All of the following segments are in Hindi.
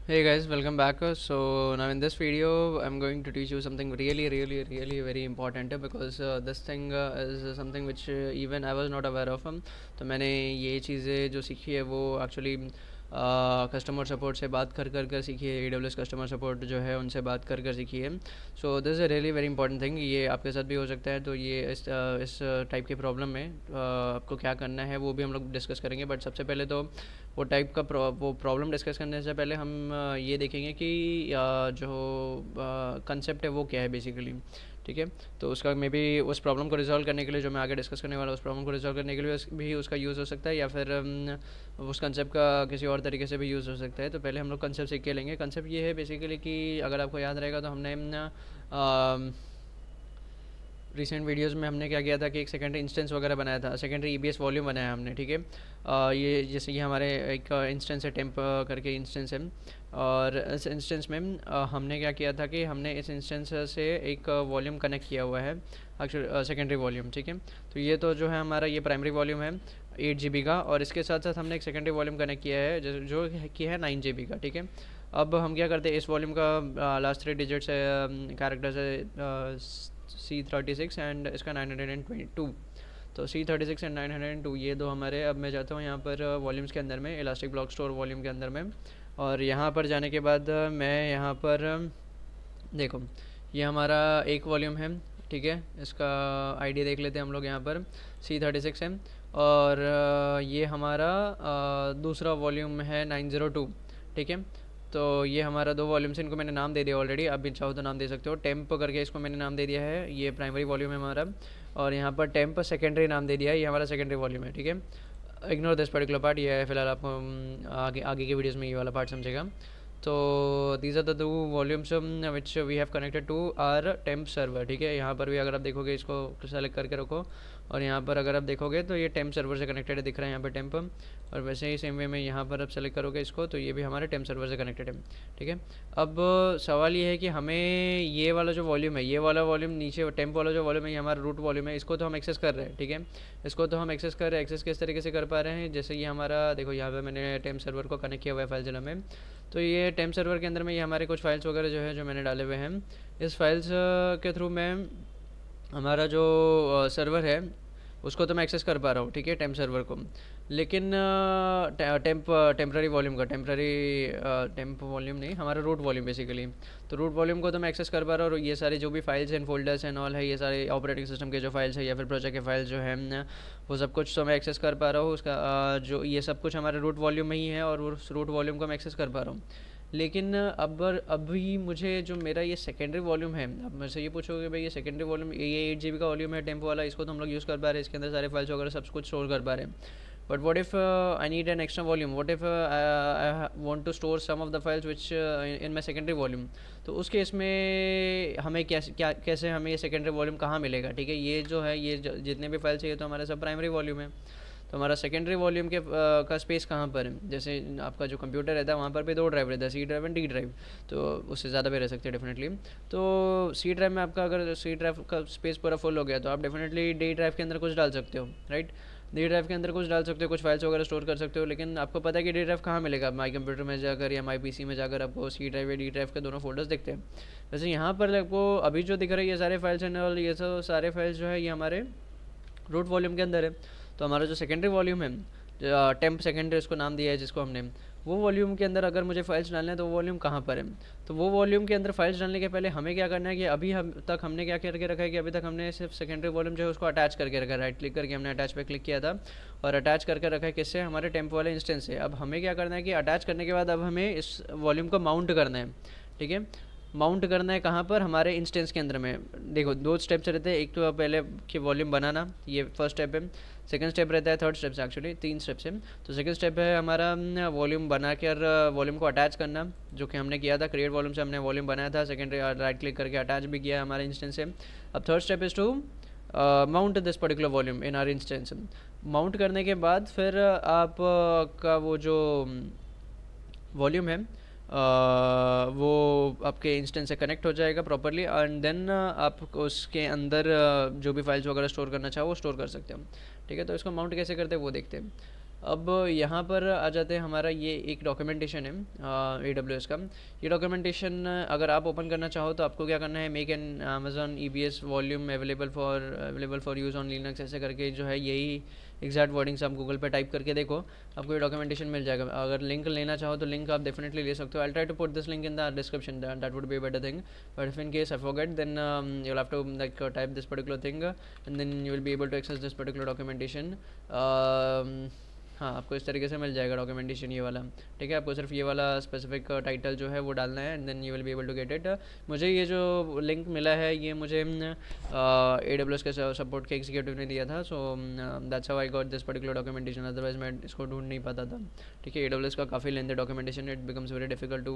Hey guys, welcome back. So now in this video, I'm going to teach you something really very important because this thing is something which even I was not aware of. तो मैंने ये चीज़ें जो सीखी है वो एक्चुअली कस्टमर सपोर्ट से बात कर सीखी है। AWS कस्टमर सपोर्ट जो है उनसे बात कर सीखी है। So this is really very important thing. ये आपके साथ भी हो सकता है। तो ये इस टाइप के प्रॉब्लम में आपको क्या करना है वो भी हम लोग डिस्कस करेंगे। बट सबसे पहले तो वो टाइप का वो प्रॉब्लम डिस्कस करने से पहले हम ये देखेंगे कि जो कंसेप्ट है वो क्या है बेसिकली। ठीक है, तो उसका मे बी उस प्रॉब्लम को रिजॉल्व करने के लिए जो मैं आगे डिस्कस करने वाला हूँ उस प्रॉब्लम को रिजॉल्व करने के लिए भी उसका यूज़ हो सकता है, या फिर उस कंसेप्ट का किसी और तरीके से भी यूज़ हो सकता है। तो पहले हम लोग कंसेप्ट सीख के लेंगे। कंसेप्ट ये है बेसिकली कि अगर आपको याद रहेगा तो हमने रिसेंट वीडियोस में हमने क्या किया था कि एक सेकेंडरी इंस्टेंस वगैरह बनाया था, सेकेंडरी ईबीएस वॉल्यूम बनाया हमने। ठीक है, ये जैसे ये हमारे एक इंस्टेंस है, टेम्प करके इंस्टेंस है। और इस इंस्टेंस में हमने क्या किया था कि हमने इस इंस्टेंस से एक वॉल्यूम कनेक्ट किया हुआ है, एक्चुअली सेकेंडरी वॉल्यूम। ठीक है, तो ये तो जो है हमारा ये प्राइमरी वॉल्यूम है 8 GB का, और इसके साथ साथ हमने एक सेकेंडरी वॉल्यूम कनेक्ट किया है जो कि है 9 GB का। ठीक है, अब हम क्या करते हैं, इस वॉल्यूम का लास्ट 3 डिजिट्स है, कैरेक्टर्स है C36 एंड इसका 922। तो C36 एंड 902 ये दो हमारे। अब मैं जाता हूँ यहाँ पर वॉल्यूम्स के अंदर में, इलास्टिक ब्लॉक स्टोर वॉल्यूम के अंदर में। और यहाँ पर जाने के बाद मैं यहाँ पर देखो, ये हमारा एक वॉल्यूम है। ठीक है, इसका आईडी देख लेते हैं हम लोग। यहाँ पर C36 है, और ये हमारा दूसरा वॉल्यूम है 902। ठीक है, तो ये हमारा दो वॉल्यूम्स, इनको मैंने नाम दे दिया ऑलरेडी। आप भी चाहो तो नाम दे सकते हो। टेम्प करके इसको मैंने नाम दे दिया है, ये प्राइमरी वॉल्यूम है हमारा। और यहाँ पर टेम्प सेकेंडरी नाम दे दिया है, ये हमारा सेकेंडरी वॉल्यूम है। ठीक है, इग्नोर दिस पर्टिकुलर पार्ट, ये है फिलहाल। आपको आगे आगे के वीडियोस में ये वाला पार्ट समझेगा। तो these are the two volumes which we have connected to our temp server. ठीक है, यहाँ पर भी अगर आप देखोगे, इसको सेलेक्ट करके रखो, और यहाँ पर अगर आप देखोगे तो ये टेम्प सर्वर से कनेक्टेड है, दिख रहा है यहाँ पर टेम्प। और वैसे ही सेम वे में यहाँ पर आप सेलेक्ट करोगे इसको, तो ये भी हमारे टेम्प सर्वर से कनेक्टेड है। ठीक है, अब सवाल ये है कि हमें ये वाला जो वॉल्यूम है, ये वाला वॉल्यूम नीचे टेम्प वाला जो वॉल्यूम है, ये हमारा रूट वॉल्यूम है, इसको तो हम एक्सेस कर रहे हैं। ठीक है, इसको तो हम एक्सेस कर रहे हैं। एक्सेस किस तरीके से कर पा रहे हैं, जैसे ये हमारा देखो, यहाँ पर मैंने टेम्प सर्वर को कनेक्ट किया हुआ है फाइलज़िला में। तो ये टेम्प सर्वर के अंदर में ये हमारे कुछ फाइल्स वगैरह जो है जो मैंने डाले हुए हैं, इस फाइल्स के थ्रू मैं हमारा जो सर्वर है उसको तो मैं एक्सेस कर पा रहा हूँ। ठीक है, टेम्प सर्वर को। लेकिन टेम्पररी वॉल्यूम का टेम्प वॉल्यूम नहीं, हमारा रूट वॉल्यूम बेसिकली। तो रूट वॉल्यूम को तो मैं एक्सेस कर पा रहा हूँ, और ये सारी जो भी files and folders and all है, ये सारे ऑपरेटिंग सिस्टम के जो फाइल्स है या फिर प्रोजेक्ट के फाइल्स जो है वो सब कुछ तो मैं एक्सेस कर पा रहा हूँ। उसका जो ये सब कुछ हमारे रूट वॉल्यूम में ही है, और उस रूट वॉल्यूम को मैं एक्सेस कर पा रहा हूँ। लेकिन अब अभी मुझे जो मेरा ये सेकेंडरी वॉल्यूम है, अब मेरे से ये पूछोगे भाई ये सेकेंडरी वॉल्यूम, ये 8 GB का वॉल्यूम है टेम्पो वाला, इसको तो हम लोग यूज़ कर पा रहे हैं, इसके अंदर सारे फाइल्स वगैरह सब कुछ स्टोर कर पा रहे हैं। But what if I need an extra volume, what if I want to store some of the files which in my secondary volume. तो उस केस में हमें कैसे हमें ये सेकेंडरी वॉल्यूम कहाँ मिलेगा। ठीक है, ये जो है ये जितने भी फाइल्स है ये तो हमारे सब प्राइमरी वॉल्यूम है। तो हमारा सेकेंडरी वॉल्यूम के का स्पेस कहाँ पर है, जैसे आपका जो कंप्यूटर रहता है वहाँ पर भी दो ड्राइव रहता है, C drive and D drive. तो उससे ज़्यादा भी रह सकते हैं डेफिनेटली। तो C ड्राइव में आपका अगर C ड्राइव का स्पेस पूरा फुल हो गया तो आप डेफिनेटली D ड्राइव के अंदर कुछ डाल सकते हो, राइट। D ड्राइव के अंदर कुछ डाल सकते हो, कुछ फाइल्स वगैरह स्टोर कर सकते हो। लेकिन आपको पता है कि D ड्राइव कहाँ मिलेगा, माई कंप्यूटर में जाकर या माई PC में जाकर आपको C ड्राइव या D ड्राइव के दोनों फोल्डर्स दिखते हैं। वैसे यहाँ पर आपको अभी जो दिख रहा है ये सारे फाइल्स एंड ऑल, ये सब सारे फाइल्स जो है ये हमारे रूट वॉल्यूम के अंदर है। तो हमारा जो सेकेंडरी वॉल्यूम है, टेम्प सेकेंडरी उसको नाम दिया है जिसको हमने, वो वॉल्यूम के अंदर अगर मुझे फाइल्स डालना है तो वो वॉल्यूम कहाँ पर है। तो वो वॉल्यूम के अंदर फाइल्स डालने के पहले हमें क्या करना है कि अभी हम तक हमने क्या करके रखा है कि अभी तक हमने सिर्फ सेकेंडरी वॉल्यूम जो है उसको अटैच करके रखा है। राइट क्लिक करके हमने अटैच पे क्लिक किया था, और अटैच करके रखा है किससे, हमारे टेम्प वाले इंस्टेंस से। अब हमें क्या करना है कि अटैच करने के बाद अब हमें इस वॉल्यूम को माउंट करना है। ठीक है, माउंट करना है कहाँ पर, हमारे इंस्टेंस के अंदर में। देखो दो स्टेप्स रहते हैं, एक तो पहले कि वॉल्यूम बनाना, ये फर्स्ट स्टेप है। सेकंड स्टेप रहता है, थर्ड स्टेप एक्चुअली 3 स्टेप्स है। तो सेकंड स्टेप है हमारा वॉल्यूम बना कर वॉल्यूम को अटैच करना, जो कि हमने किया था। क्रिएट वॉल्यूम से हमने वॉल्यूम बनाया था, सेकंड राइट क्लिक करके अटैच भी किया हमारे इंस्टेंस से। अब third step is to mount this particular volume in our instance. Mount करने के बाद फिर आप का वो जो वॉल्यूम है वो आपके इंस्टेंस से कनेक्ट हो जाएगा प्रॉपरली, एंड देन आप उसके अंदर जो भी फाइल्स वगैरह स्टोर करना चाहो वो स्टोर कर सकते हो। ठीक है, तो इसको माउंट कैसे करते हैं वो देखते हैं। अब यहाँ पर आ जाते हैं, हमारा ये एक डॉक्यूमेंटेशन है AWS का। ये डॉक्यूमेंटेशन अगर आप ओपन करना चाहो तो आपको क्या करना है, make an Amazon EBS volume available for use on Linux, ऐसे करके जो है यही एग्जैक्ट वर्डिंग्स आप गूगल पे टाइप करके देखो, आपको ये डॉक्यूमेंटेशन मिल जाएगा। अगर लिंक लेना चाहो तो लिंक आप डेफिनेटली ले सकते हो। I try to put this link in the description, that would be better thing, but if in case I forget then you will have to like type this particular thing and then you will be able to access this particular documentation. हाँ, आपको इस तरीके से मिल जाएगा डॉक्यूमेंटेशन ये वाला, ठीक है। आपको सिर्फ ये वाला स्पेसिफिक टाइटल जो है वो डालना है and then you will be able to get it. मुझे ये जो लिंक मिला है ये मुझे AWS के सपोर्ट के एग्जीक्यूटिव ने दिया था, so that's how I got this particular documentation, otherwise मैं इसको ढूंढ नहीं पाता था, ठीक है। AWS का काफ़ी lengthy documentation, it becomes very difficult to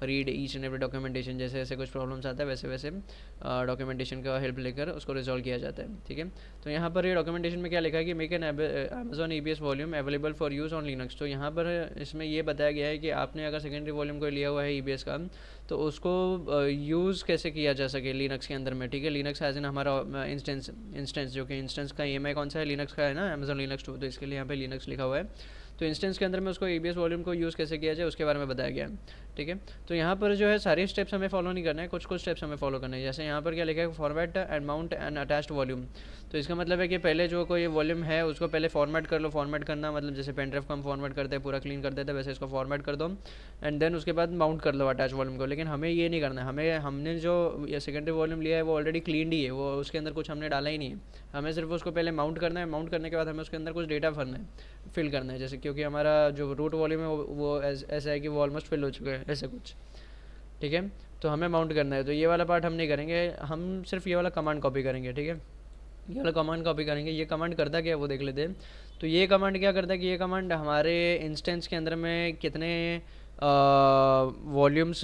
read each and every documentation. जैसे जैसे कुछ प्रॉब्लम्स आता है वैसे वैसे डॉक्यूमेंटेशन का हेल्प लेकर उसको रिजॉल्व किया जाता है, ठीक है। तो यहाँ पर ये डॉक्यूमेंटेशन में क्या लिखा है कि make an Amazon EBS volume available for use on Linux. तो यहाँ पर इसमें ये बताया गया है कि आपने अगर सेकेंडरी वॉल्यूम को लिया हुआ है EBS का, तो उसको यूज़ कैसे किया जा सके लिनक्स के अंदर में, ठीक है। लिनक्स एज इन हमारा इंस्टेंस जो कि इंस्टेंस का EMI कौन सा है, लिनक्स का है ना, Amazon Linux 2, तो इसके लिए यहाँ पे लिनक्स लिखा हुआ है। तो इंस्टेंस के अंदर में उसको EBS वॉल्यूम को यूज़ कैसे किया जाए उसके बारे में बताया गया है, ठीक है। तो यहाँ पर जो है सारे स्टेप्स हमें फॉलो नहीं करना है, कुछ कुछ स्टेप्स हमें फॉलो करना है। जैसे यहाँ पर क्या लिखा है, format and mount and attached volume. तो इसका मतलब है कि पहले जो कोई वॉल्यूम है उसको पहले फॉर्मेट कर लो। फॉर्मेट करना मतलब जैसे पेन ड्राइव को हम फॉर्मेट करते हैं, पूरा क्लीन कर देते हैं, वैसे इसको फॉर्मेट कर दो एंड देन उसके बाद माउंट कर लो अटैच वॉल्यूम को। लेकिन हमें ये नहीं करना है, हमने जो ये सेकेंडरी वॉल्यूम लिया है वो ऑलरेडी क्लीन ही है, वो उसके अंदर कुछ हमने डाला ही नहीं है। हमें सिर्फ उसको पहले माउंट करना है, माउंट करने के बाद हमें उसके अंदर कुछ डेटा भरना है, फिल करना है। जैसे क्योंकि हमारा जो रूट वॉल्यूम है वो ऐसा है कि वो ऑलमोस्ट फिल हो चुका है, ऐसे कुछ, ठीक है। तो हमें माउंट करना है, तो ये वाला पार्ट हम नहीं करेंगे, हम सिर्फ ये वाला कमांड कॉपी करेंगे, ठीक है। ये वाला कमांड कॉपी करेंगे। ये कमांड करता क्या है वो देख लेते हैं। तो ये कमांड क्या करता है कि ये कमांड हमारे इंस्टेंस के अंदर में कितने वॉल्यूम्स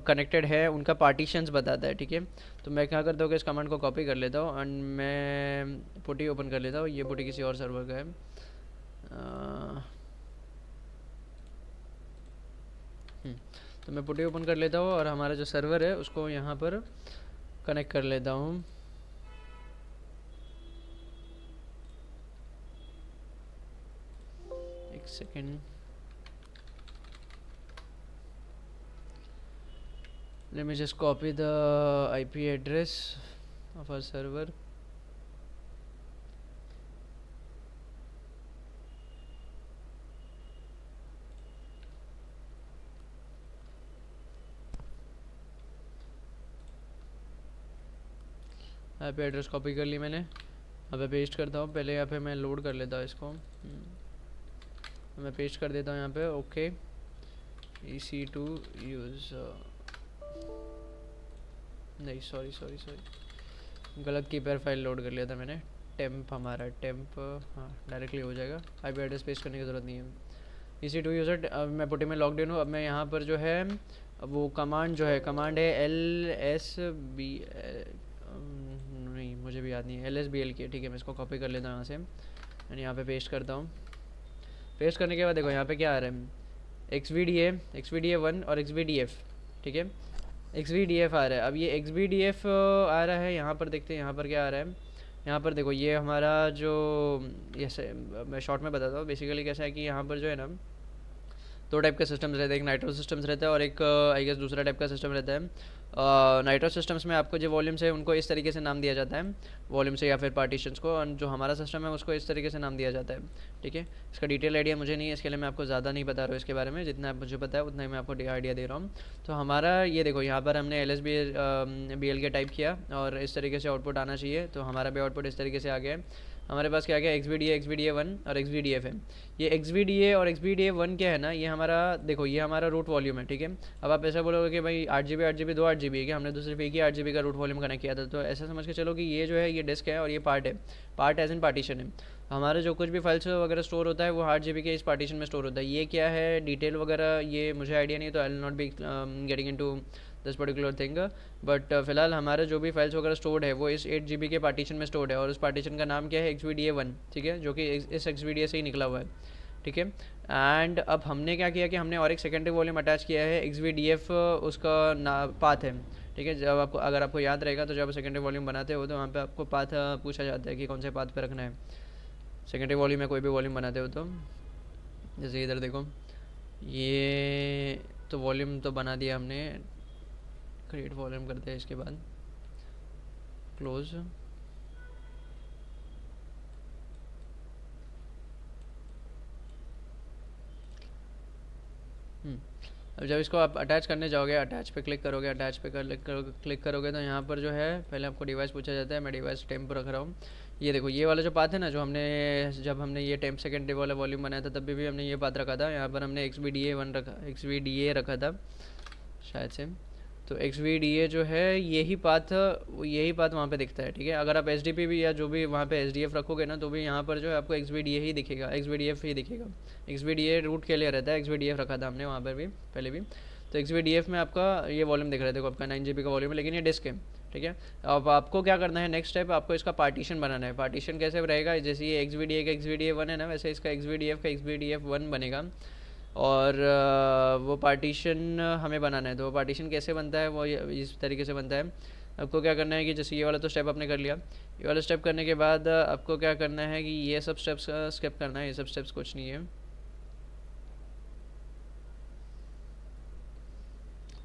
कनेक्टेड है उनका पार्टीशंस बताता है, ठीक है। तो मैं क्या करता हूँ कि इस कमांड को कॉपी कर लेता हूँ एंड मैं पुटी ओपन कर लेता हूँ। ये पुटी किसी और सर्वर का है, तो मैं पुटी ओपन कर लेता हूँ और हमारा जो सर्वर है उसको यहाँ पर कनेक्ट कर लेता हूँ। एक second, let me just copy the IP address of our server. IP address copy कर ली मैंने, अब पेस्ट करता हूँ। पहले यहाँ पे मैं लोड कर लेता हूँ इसको, मैं पेस्ट कर देता हूँ यहाँ पे। ओके, EC2 यूज़, नहीं सॉरी, गलत कीपैड फाइल लोड कर लिया था मैंने। टेम्प, हमारा टेम्प, हाँ डायरेक्टली हो जाएगा, IP एड्रेस पेस्ट करने की ज़रूरत नहीं है। EC2 यूज़र, अब मैं पुटी में लॉगड इन हूँ। अब मैं यहाँ पर जो है वो कमांड जो है, कमांड है LSB, नहीं मुझे भी याद नहीं है, LSBL की, ठीक है। मैं इसको कॉपी कर लेता हूँ यहाँ से एंड यहाँ पे पेस्ट करता हूँ। पेस्ट करने के बाद देखो यहाँ पे क्या आ रहा है, XVDA1 और XVDF, ठीक है। XVDF आ रहा है। अब ये XVDF आ रहा है, यहाँ पर देखते हैं यहाँ पर क्या आ रहा है। यहाँ पर देखो ये हमारा जो, ये मैं शॉर्ट में बताता हूँ। बेसिकली कैसा है कि यहाँ पर जो है ना दो टाइप के सिस्टम्स रहते हैं, एक नाइट्रो सिस्टम्स रहता है और एक आई गेस दूसरा टाइप का सिस्टम रहता है। नाइट्रो सिस्टम्स में आपको जो वॉल्यूम्स है उनको इस तरीके से नाम दिया जाता है, वॉल्यूम से या फिर पार्टीशंस को, और जो हमारा सिस्टम है उसको इस तरीके से नाम दिया जाता है, ठीक है। इसका डिटेल आइडिया मुझे नहीं है, इसके लिए मैं आपको ज़्यादा नहीं बता रहा हूँ इसके बारे में, जितना मुझे पता है उतना ही मैं आपको आइडिया दे रहा हूँ। तो हमारा ये देखो यहाँ पर हमने LSBL के टाइप किया और इस तरीके से आउटपुट आना चाहिए, तो हमारा भी आउटपुट इस तरीके से आ गया है। हमारे पास क्या गया, XVDA1 और XVDF है। ये XVDA और XVDA1 क्या है ना, ये हमारा देखो ये हमारा रूट वॉल्यूम है, ठीक है। अब आप ऐसा बोलोगे कि भाई 8GB दो 8GB है, कि हमने तो सिर्फ एक ही 8GB का रूट वॉल्यूम कनेक्ट किया था। तो ऐसा समझ के चलो कि ये जो है ये डिस्क है और ये पार्ट है, पार्ट एज इन पार्टीशन है। हमारा जो कुछ भी फाइल्स वगैरह स्टोर होता है वो 8GB के इस पार्टीशन में स्टोर होता है। ये क्या है डिटेल वगैरह ये मुझे आइडिया नहीं है, तो I will not be getting into this particular thing, but फिलहाल हमारे जो भी फाइल्स वगैरह स्टोर्ड है वो इस 8GB के पार्टीशन में स्टोर्ड है और उस पार्टीशन का नाम क्या है, XVDA1, ठीक है, जो कि इस XVDA से ही निकला हुआ है, ठीक है। एंड अब हमने क्या किया कि हमने और एक सेकेंडरी वॉल्यूम अटैच किया है, XVDF उसका पाथ है, ठीक है। जब आपको अगर आपको याद रहेगा तो जब आप सेकेंडरी वॉल्यूम बनाते हो तो वहाँ पे आपको पाथ पूछा जाता है कि कौन से पाथ पे रखना है, सेकेंडरी वॉल्यूम में कोई भी वॉल्यूम बनाते हो तो। जैसे इधर देखो, ये तो वॉल्यूम तो बना दिया हमने, क्रिएट वॉल्यूम करते हैं इसके बाद, क्लोज। अब जब इसको आप अटैच करने जाओगे, अटैच पे क्लिक करोगे, अटैच पे क्लिक करोगे तो यहाँ पर जो है पहले आपको डिवाइस पूछा जाता है। मैं डिवाइस टेम्प रख रहा हूँ। ये देखो, ये वाला जो पाथ है ना, जो हमने जब हमने ये टेम्प सेकेंडरी वाला वॉल्यूम बनाया था तब भी हमने ये पाथ रखा था। यहाँ पर हमने XVDA1 रखा, XVDA रखा था शायद से। तो XVDA जो है यही पाथ वहाँ पे दिखता है, ठीक है। अगर आप SDP भी या जो भी वहाँ पे SDF रखोगे ना, तो भी यहाँ पर जो है आपको XVDA ही दिखेगा, XVDF ही दिखेगा। XVDA रूट के लिए रहता है, XVDF रखा था हमने वहाँ पर भी पहले भी। तो XVDF में आपका ये वॉल्यूम दिख रहा है, देखो आपका 9 GB का वॉल्यूम है, लेकिन ये डिस्क है, ठीक है। अब आपको क्या करना है, नेक्स्ट स्टेप आपको इसका पार्टीशन बनाना है। पार्टीशन कैसे रहेगा, जैसे ये XVDA का XVDA1 है ना, वैसे इसका XVDF का XVDF1 बनेगा। और वो पार्टीशन हमें बनाना है। तो वो पार्टीशन कैसे बनता है, वो इस तरीके से बनता है। आपको क्या करना है कि जैसे ये वाला तो स्टेप आपने कर लिया, ये वाला स्टेप करने के बाद आपको क्या करना है कि ये सब स्टेप्स स्किप करना है। ये सब स्टेप्स कुछ नहीं है,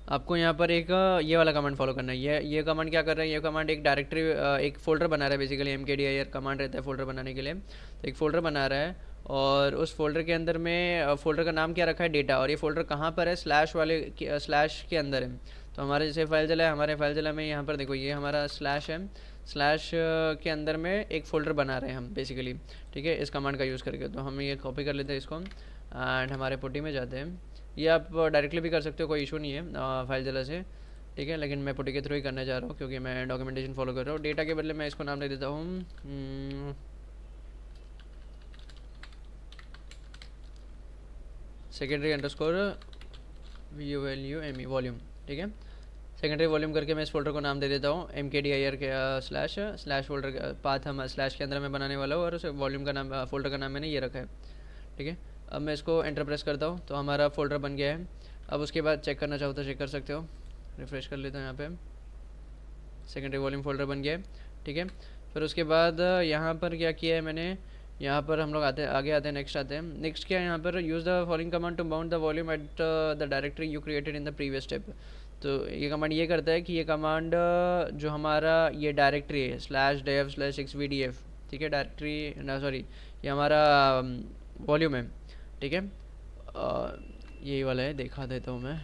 आपको यहाँ पर एक ये वाला कमांड फॉलो करना है। ये कमांड क्या कर रहा है, ये कमांड एक डायरेक्टरी, एक फ़ोल्डर बना रहा है। बेसिकली MKDIR कमांड रहता है फ़ोल्डर बनाने के लिए। तो एक फ़ोल्डर बना रहा है, और उस फोल्डर के अंदर में फ़ोल्डर का नाम क्या रखा है, डेटा। और ये फ़ोल्डर कहाँ पर है, स्लैश के अंदर है। तो हमारे जैसे फाइल चला है, हमारे फाइल चला में यहाँ पर देखो, ये हमारा स्लैश है। स्लैश के अंदर में एक फ़ोल्डर बना रहे हैं हम बेसिकली, ठीक है, इस कमांड का यूज़ करके। तो हम ये कॉपी कर लेते हैं इसको, एंड हमारे पुट्टी में जाते हैं। ये आप डायरेक्टली भी कर सकते हो, कोई इशू नहीं है फाइल जला से, ठीक है। लेकिन मैं पुट्टी के थ्रू ही करने जा रहा हूँ, क्योंकि मैं डॉक्यूमेंटेशन फॉलो कर रहा हूँ। डेटा के बदले मैं इसको नाम दे देता हूँ सेकेंडरी अंडरस्कोर VOLUME वॉल्यूम, ठीक है। सेकेंडरी वॉल्यूम करके मैं इस फोल्डर को नाम दे देता हूँ MKDIR के स्लैश फोल्डर का पाथ हम स्लैश के अंदर मैं बनाने वाला हूँ, और उस वॉल्यूम का नाम, फोल्डर का नाम मैंने ये रखा है, ठीक है। अब मैं इसको एंटर प्रेस करता हूँ, तो हमारा फोल्डर बन गया है। अब उसके बाद चेक करना चाहो तो चेक कर सकते हो, रिफ्रेश कर लेता हूँ। यहाँ पे सेकेंडरी वॉल्यूम फोल्डर बन गया है, ठीक है। फिर उसके बाद यहाँ पर क्या किया है मैंने, यहाँ पर हम लोग आगे आते हैं, नेक्स्ट आते हैं। नेक्स्ट क्या है, यहाँ पर use the following command to mount the volume at the directory you created in the previous step. तो ये कमांड ये करता है कि ये कमांड जो हमारा ये डायरेक्टरी है /dev/xvdf, ठीक है, डायरेक्टरी ना, सॉरी, ये हमारा वॉल्यूम है, ठीक है। यही वाला है, दिखा देता हूँ मैं,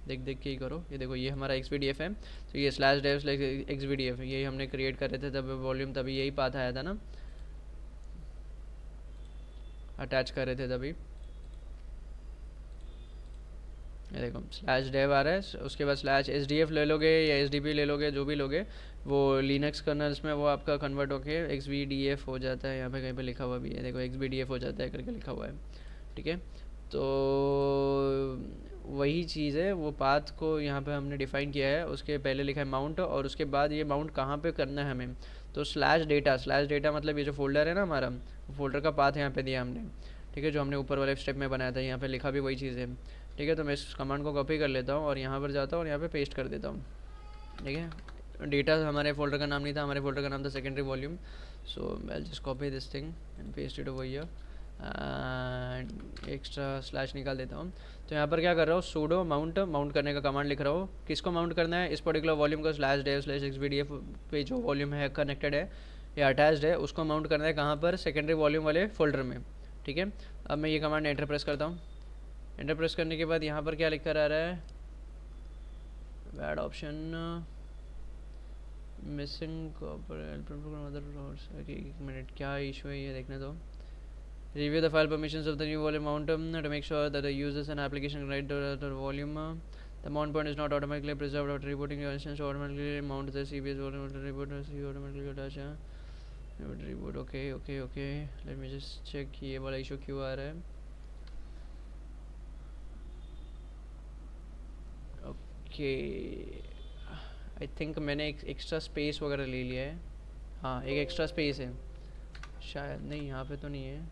देख देख के ही करो। ये देखो, ये हमारा XVDF है। तो ये /dev/xvdf यही हमने क्रिएट कर रहे थे तब वॉल्यूम, तभी यही पाथ आया था ना, अटैच कर रहे थे तभी। ये देखो /dev आ रहा है, उसके बाद /SDF ले लोगे या SDP ले लोगे, जो भी लोगे, वो लिनक्स कर्नल्स में वो आपका कन्वर्ट होके XVDF हो जाता है। यहाँ पे कहीं पे लिखा हुआ भी है, देखो XVDF हो जाता है करके लिखा हुआ है, ठीक है। तो वही चीज़ है, वो पाथ को यहाँ पे हमने डिफ़ाइन किया है। उसके पहले लिखा है माउंट, और उसके बाद ये माउंट कहाँ पे करना है हमें, तो /डेटा मतलब ये जो फोल्डर है ना हमारा, फोल्डर का पाथ यहाँ पे दिया हमने, ठीक है, जो हमने ऊपर वाले स्टेप में बनाया था। यहाँ पे लिखा भी वही चीज़ है, ठीक है। तो मैं इस कमांड को कॉपी कर लेता हूँ और यहाँ पर जाता हूँ और यहाँ पे पेस्ट कर देता हूँ, ठीक है। डेटा हमारे फोल्डर का नाम नहीं था, हमारे फोल्डर का नाम था secondary volume. So I just copy this thing and paste it over here, and extra slash निकाल देता हूँ। तो यहाँ पर क्या कर रहा हूँ, सूडो माउंट करने का कमांड लिख रहा हूँ। किसको माउंट करना है, इस पर्टिकुलर वॉल्यूम को /dev/xvdf पे जो वॉल्यूम है कनेक्टेड है या अटैच्ड है, उसको माउंट करना है कहाँ पर, सेकेंडरी वॉल्यूम वाले फोल्डर में, ठीक है। अब मैं ये कमांड एंटर प्रेस करता हूँ। एंटर प्रेस करने के बाद यहाँ पर क्या लिख कर आ रहा है, बैड ऑप्शन मिसिंग एक मिनट, क्या इशू है ये देखने दो। Review the file permissions of the new volume mount to make sure that the users and application can write the volume. The mount point is not automatically preserved after rebooting your instance. So automatically mount the CBS volume to reboot. See automatically attach. Reboot. Okay. Let me just check ये वाला issue क्यों आ रहा है. Okay. I think मैंने एक एक्स्ट्रा स्पेस वगैरह ले लिया है. हाँ, एक एक्स्ट्रा स्पेस है शायद. नहीं, यहाँ पे तो नहीं है.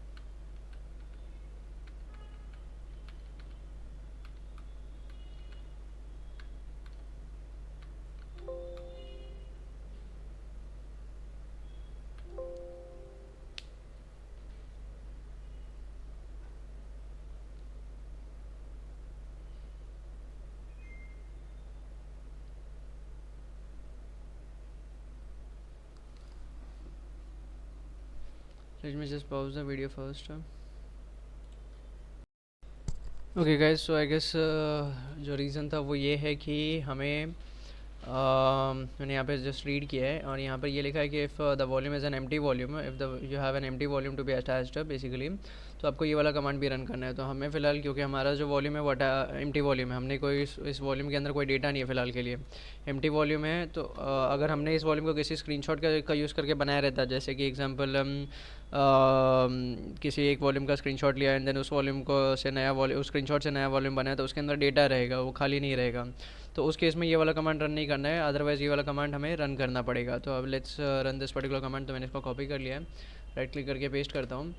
Let me just pause the video first. Okay guys, so I guess जो रीज़न था वो ये है कि हमें मैंने यहाँ पे जस्ट रीड किया है और यहाँ पर ये लिखा है कि if the volume is an empty volume, if the you have an empty volume to be attached basically, तो आपको ये वाला कमांड भी रन करना है। तो हमें फ़िलहाल क्योंकि हमारा जो वॉल्यूम है वो एम्प्टी वॉल्यूम है, हमने कोई इस वॉल्यूम के अंदर कोई डेटा नहीं है फ़िलहाल के लिए, एम्प्टी वॉल्यूम है। तो अगर हमने इस वॉल्यूम को किसी स्क्रीनशॉट का यूज़ करके बनाया रहता, जैसे कि एग्जांपल हम किसी एक वॉल्यूम का स्क्रीनशॉट लिया एंड देन उस वॉल्यूम को से नया वॉल्यूम, उस स्क्रीनशॉट से नया वॉल्यूम बनाया, तो उसके अंदर डेटा रहेगा, वो खाली नहीं रहेगा। तो उस केस में ये वाला कमांड रन नहीं करना है, अदरवाइज़ ये वाला कमांड हमें रन करना पड़ेगा। तो अब let's run this particular command. तो मैंने इसको कॉपी कर लिया है, राइट क्लिक करके पेस्ट करता हूँ।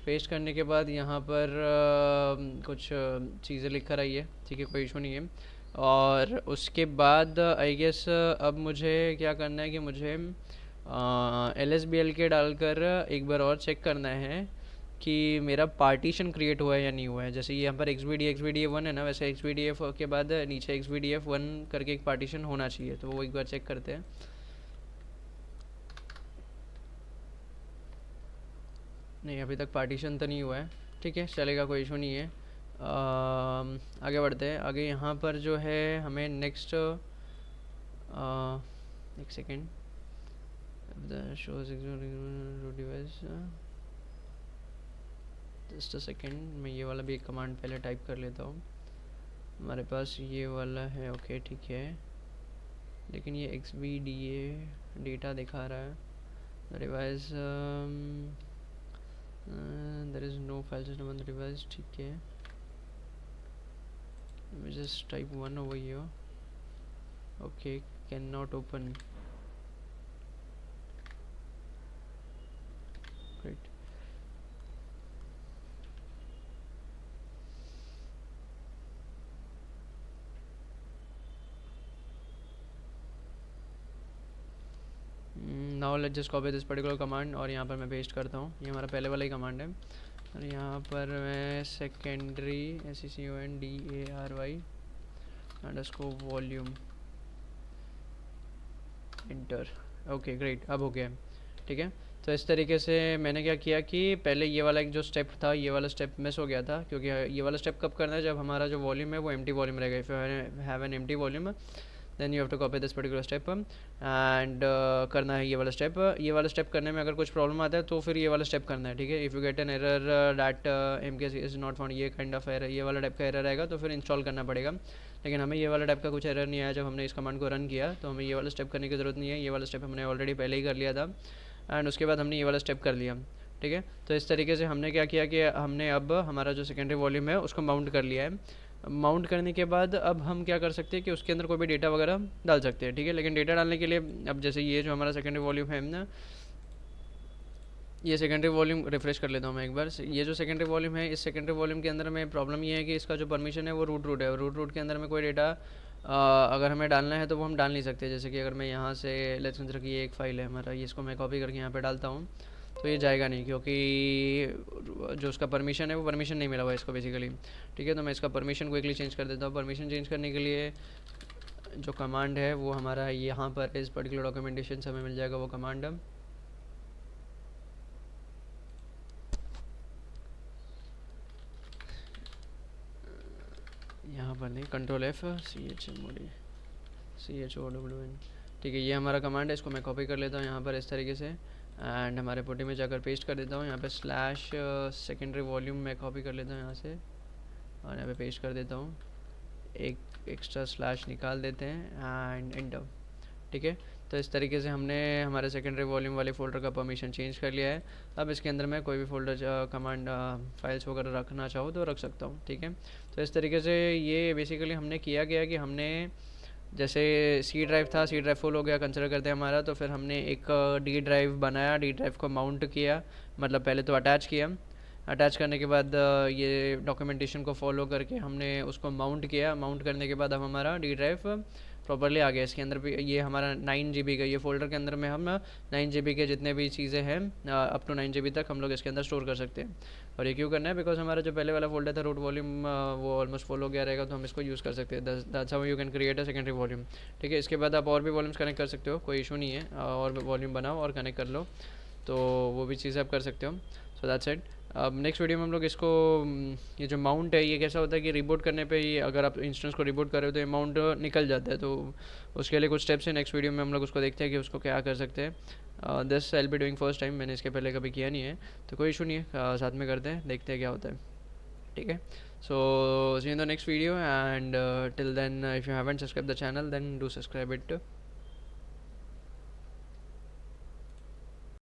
पेस्ट करने के बाद यहाँ पर कुछ चीज़ें लिख कर आई है, ठीक है, कोई इशू नहीं है। और उसके बाद आई गेस अब मुझे क्या करना है कि मुझे LSBL के डालकर एक बार और चेक करना है कि मेरा पार्टीशन क्रिएट हुआ है या नहीं हुआ है। जैसे ये यहाँ पर XVD1 है ना, वैसे XVDF के बाद नीचे XVDF1 करके एक पार्टीशन होना चाहिए। तो वो एक बार चेक करते हैं। नहीं, अभी तक पार्टीशन तो नहीं हुआ है, ठीक है, चलेगा, कोई इशू नहीं है। आगे बढ़ते हैं। आगे यहाँ पर जो है हमें नेक्स्ट एक second, device, just a second, मैं ये वाला भी एक कमांड पहले टाइप कर लेता हूँ। हमारे पास ये वाला है, ओके ठीक है, लेकिन ये XVDA डेटा दिखा रहा है। The device, there is no file system on the device, ठीक है। Let me just type 1 over here. Okay, cannot open. Great. Now let's just copy this particular command और यहाँ पर मैं पेस्ट करता हूँ। ये हमारा पहले वाला ही कमांड है और यहाँ पर मैं secondary SECONDARY underscore volume inter, okay great, अब हो गया, ठीक है। तो इस तरीके से मैंने क्या किया कि पहले ये वाला एक जो स्टेप था, ये वाला स्टेप मिस हो गया था, क्योंकि ये वाला स्टेप कब करना है, जब हमारा जो वॉल्यूम है वो एम्प्टी वॉल्यूम रहेगा। If you have an empty volume then you have to copy this particular step and करना है ये वाला स्टेप। ये वाला स्टेप करने में अगर कुछ प्रॉब्लम आता है तो फिर ये वाला स्टेप करना है, ठीक है। If you get an error that MKS is not found, ये काइंड ऑफ एरर, ये वाला टाइप का एरर आएगा तो फिर इंस्टॉल करना पड़ेगा। लेकिन हमें ये वाला टाइप का कुछ एरर नहीं आया जब हमने इस कमांड को रन किया, तो हमें ये वाला स्टेप करने की ज़रूरत नहीं है। ये वाला स्टेप हमने ऑलरेडी पहले ही कर लिया था एंड उसके बाद हमने ये वाला स्टेप कर लिया, ठीक है। तो इस तरीके से हमने क्या किया कि हमने अब हमारा जो सेकेंडरी वॉल्यूम है उसको माउंट कर लिया है। माउंट करने के बाद अब हम क्या कर सकते हैं कि उसके अंदर कोई भी डेटा वगैरह डाल सकते हैं, ठीक है। लेकिन डेटा डालने के लिए अब जैसे ये जो हमारा सेकेंडरी वॉल्यूम है ना, ये सेकेंडरी वॉल्यूम रिफ्रेश कर लेता हूँ मैं एक बार। ये जो सेकेंडरी वॉल्यूम है, इस सेकेंडरी वॉल्यूम के अंदर में प्रॉब्लम ये है कि इसका जो परमिशन है वो रूट है। रूट के अंदर में कोई डेटा अगर हमें डालना है तो वो हम डाल नहीं सकते। जैसे कि अगर मैं यहाँ से लेट्स कंसीडर कि ये एक फ़ाइल है हमारा, ये इसको मैं कॉपी करके यहाँ पे डालता हूँ तो ये जाएगा नहीं, क्योंकि जो उसका परमिशन है वो परमिशन नहीं मिला हुआ है इसको बेसिकली, ठीक है। तो मैं इसका परमिशन क्विकली चेंज कर देता हूँ। परमिशन चेंज करने के लिए जो कमांड है वो हमारा यहाँ पर इस पर्टिकुलर डॉक्यूमेंटेशन से हमें मिल जाएगा वो कमांड। यहाँ पर नहीं, Ctrl+F CHOWN, ठीक है, ये हमारा कमांड है। इसको मैं कॉपी कर लेता हूँ यहाँ पर इस तरीके से एंड हमारे पुटी में जाकर पेस्ट कर देता हूँ। यहाँ पे स्लैश सेकेंडरी वॉल्यूम मैं कॉपी कर लेता हूँ यहाँ से और यहाँ पे पेस्ट कर देता हूँ। एक एक्स्ट्रा स्लैश निकाल देते हैं एंड एंटर, ठीक है। तो इस तरीके से हमने हमारे सेकेंडरी वॉल्यूम वाले फ़ोल्डर का परमिशन चेंज कर लिया है। अब इसके अंदर मैं कोई भी फ़ोल्डर कमांड फाइल्स वगैरह रखना चाहूँ तो रख सकता हूँ, ठीक है। तो इस तरीके से ये बेसिकली हमने किया गया कि हमने जैसे C ड्राइव था, C ड्राइव फुल हो गया कंसिडर करते हैं हमारा, तो फिर हमने एक D ड्राइव बनाया, D ड्राइव को माउंट किया, मतलब पहले तो अटैच किया। अटैच करने के बाद ये डॉक्यूमेंटेशन को फॉलो करके हमने उसको माउंट किया। माउंट करने के बाद अब हमारा D ड्राइव प्रॉपरली आ गया। इसके अंदर भी ये हमारा 9 GB का, ये फोल्डर के अंदर में हम 9 GB के जितने भी चीज़ें हैं अप टू 9 GB तक हम लोग इसके अंदर स्टोर कर सकते हैं। और ये क्यों करना है, बिकॉज हमारा जो पहले वाला फोल्डर था रूट वॉल्यूम वो ऑलमोस्ट फुल हो गया रहेगा, तो हम इसको यूज़ कर सकते हैं। That's how you can create a secondary volume, ठीक है। इसके बाद आप और भी वॉल्यूम्स कनेक्ट कर सकते हो, कोई इशू नहीं है, और वॉल्यूम बनाओ और कनेक्ट कर लो। तो वो भी चीज़ आप कर सकते हो। So that's it. अब नेक्स्ट वीडियो में हम लोग इसको ये जो माउंट है ये कैसा होता है कि रिबूट करने पे ही अगर आप इंस्टेंस को रिबूट कर रहे हो तो ये माउंट निकल जाता है, तो उसके लिए कुछ स्टेप्स हैं। नेक्स्ट वीडियो में हम लोग उसको देखते हैं कि उसको क्या कर सकते हैं। This I will be doing first time, मैंने इसके पहले कभी किया नहीं है, तो कोई इशू नहीं है, साथ में करते हैं, देखते हैं क्या होता है। ठीक है, so see in the next video and till then if you haven't subscribe the channel then do subscribe it.